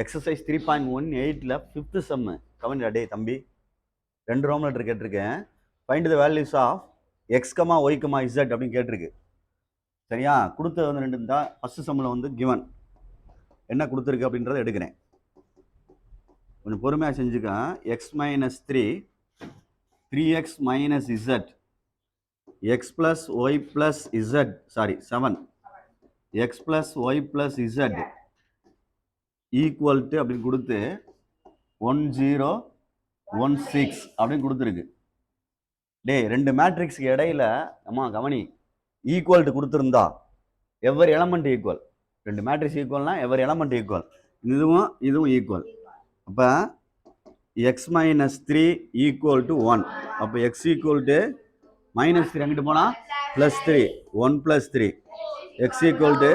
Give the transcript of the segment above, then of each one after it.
Exercise 3.18ல 5th சம்மு கவனிடா டே தம்பி 2 ரோம் லெட்டர் கேட்டிருக்கேன். Find the values of x comma y comma z அப்படின்னு கேட்டிருக்கு. சரியா? கொடுத்தது வந்து 2 தான். ஃபர்ஸ்ட் சம்மில் வந்து கிவன் என்ன கொடுத்துருக்கு அப்படின்றத எடுக்கிறேன். கொஞ்சம் பொறுமையாக செஞ்சுக்க. X minus 3x minus z x plus y plus z 7 x plus y plus z equal to அப்படின்னு கொடுத்து 1016 அப்படின்னு கொடுத்துருக்கு. டே 2 மேட்ரிக்ஸ்க்கு இடையில அம்மா கவனி ஈக்குவல் டு கொடுத்துருந்தா எவ்வரி எலமெண்ட் ஈக்குவல். 2 மேட்ரிக்ஸ் ஈக்குவல்னா எவ்வரி எலமெண்ட் ஈக்குவல். இதுவும் ஈக்குவல். அப்போ எக்ஸ் மைனஸ் 3 ஈக்குவல் டு 1. அப்போ எக்ஸ் ஈக்குவல் டு மைனஸ் 3 அங்கிட்டு போனால் ப்ளஸ் 3 1 + 3 எக்ஸ் ஈக்குவல் டு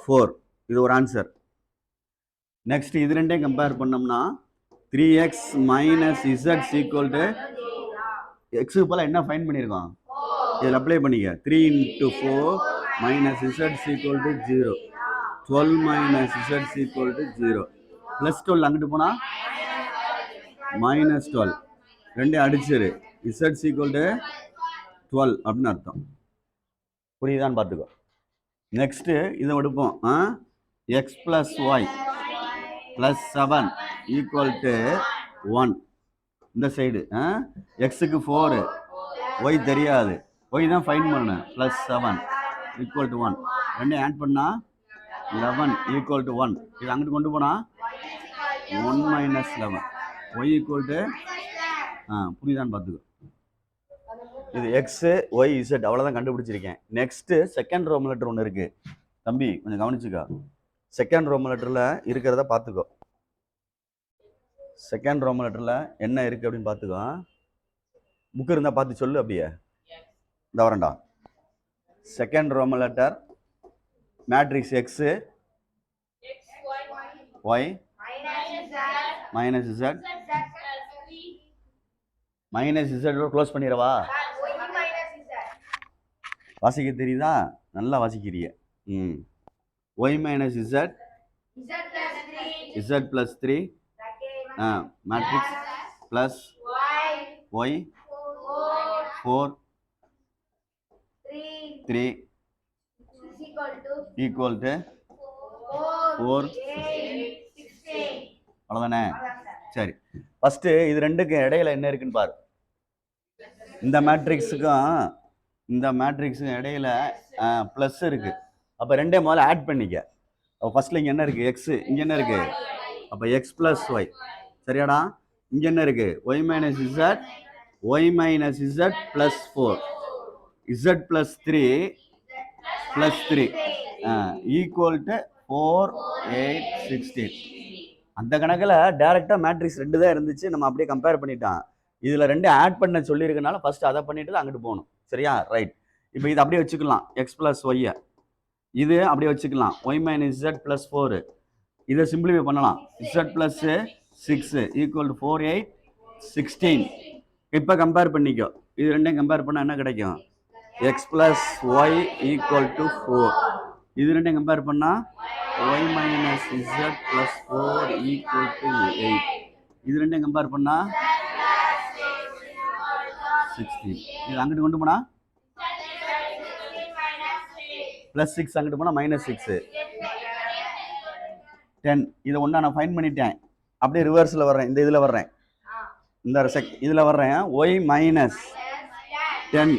4. இது ஒரு ஆன்சர். நெக்ஸ்ட் இது ரெண்டையும் கம்பேர் பண்ணோம்னா 3x minus Z equal to எக்ஸுக்கு போல என்ன ஃபைன் பண்ணியிருக்கோம் இதில் அப்ளை பண்ணிக்க. 3 × 4 minus Z equal to 0 12 minus Z equal to 0 plus 12 அங்கிட்டு போனால் மைனஸ் 12 ரெண்டையும் அடிச்சிரு இசட் ஈக்குவல் டு 12 அப்படின்னு அர்த்தம். புரியுதான்னு பார்த்துக்கோ. நெக்ஸ்ட்டு இதை எடுப்போம். X plus y plus 7 equal to 1. இந்த சைடு எக்ஸுக்கு 4 ஒய் தெரியாது, ஒய் தான் ஃபைன் பண்ணு. ப்ளஸ் 7 ஈக்குவல் டு 1 ரெண்டையும் ஆட் பண்ணால் 11 ஈக்குவல் டு 1. இது அங்கிட்டு கொண்டு போனால் 1 மைனஸ் 11 ஒய் ஈக்குவல் டு புரியுதான்னு பார்த்துக்கோ. இது எக்ஸு ஒய் இசட் அவ்வளோதான் கண்டுபிடிச்சிருக்கேன். நெக்ஸ்ட்டு செகண்ட் ரோம் லெட்டர் ஒன்று இருக்குது தம்பி, கொஞ்சம் கவனிச்சுக்கோ. செகண்ட் ரோம் லெட்டரில் இருக்கிறத பார்த்துக்கோ. செகண்ட் ரோம் லெட்டரில் என்ன இருக்குது அப்படின்னு பார்த்துக்கோ. புக்கு இருந்தால் பார்த்து சொல்லு. அப்படியே இந்த வரண்டா. Second row letter matrix x y minus z minus z close பண்ணிடவா? வாசிக்க தெரியுதா? நல்லா வாசிக்கிறிய. Y minus z z plus 3 matrix plus y 4 3 equal to 4 அவ்வளோதானே? சரி, ஃபஸ்ட்டு இது ரெண்டுக்கும் இடையில என்ன இருக்குன்னு பாரு. இந்த மேட்ரிக்ஸுக்கும் இடையில ப்ளஸ் இருக்குது. அப்போ ரெண்டே முதல்ல ஆட் பண்ணிக்க. அப்போ ஃபஸ்ட்டில் இங்கே என்ன இருக்குது? எக்ஸு. இங்கே என்ன இருக்குது? அப்போ எக்ஸ் ப்ளஸ் ஒய். சரியாடா? இங்கே என்ன இருக்குது? Y minus z plus 4 z plus 3 plus 3 equal to 4 8 16. அந்த கணக்கில் டேரெக்டாக மேட்ரிக்ஸ் 2 தான் இருந்துச்சு, நம்ம அப்படியே கம்பேர் பண்ணிட்டான். இதில் 2 ஆட் பண்ண சொல்லியிருக்கனால ஃபஸ்ட்டு அதை பண்ணிட்டு தான் அங்கிட்டு போகணும். சரியா? ரைட். இப்போ இது அப்படியே வச்சுக்கலாம். எக்ஸ் ப்ளஸ் ஒய்யை இது அப்படியே வச்சுக்கலாம். ஒய் மைனஸ் இசட் ப்ளஸ் 4 இதை சிம்பிளிஃபை பண்ணலாம். Z plus 6 equal to 4 8 16. இப்போ கம்பேர் பண்ணிக்கோ. இது ரெண்டையும் கம்பேர் பண்ணால் என்ன கிடைக்கும்? X plus y equal to 4. இது ரெண்டையும் கம்பேர் பண்ணால் y minus z plus 4 equal to 8. இது ரெண்டையும் கம்பேர் பண்ணால் 16. இது அங்கிட்டு கொண்டு போனால் ப்ளஸ் 6 அங்கிட்டு போனால் மைனஸ் 6 10. இதை ஒன்றா நான் ஃபைன் பண்ணிட்டேன். அப்படியே ரிவர்ஸில் வர்றேன். இந்த இதில் வர்றேன். இந்த இதில் வர்றேன். Y minus 10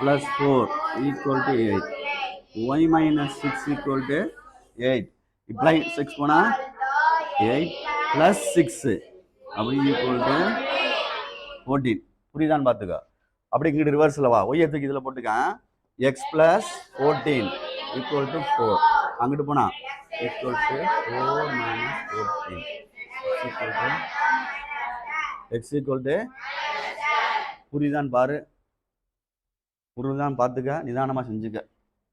plus 4 equal to 8. Y minus 6 equal to 8. இப்படி 6 போனால் 8 ப்ளஸ் 6 அப்படி ஈக்குவல் டு 14. புரியுதான்னு பார்த்துக்கோ. அப்படி இங்கிட்டு ரிவர்ஸில் வா. ஒய் எடுத்துக்கு இதில் போட்டுக்கேன். X plus 14 equal to 4. அங்கிட்டு போனால் equal to 4 minus 14 equal to x equal to புரியுதான்னு பாரு. புரியுதான்னு பார்த்துக்க. நிதானமாக செஞ்சுக்க.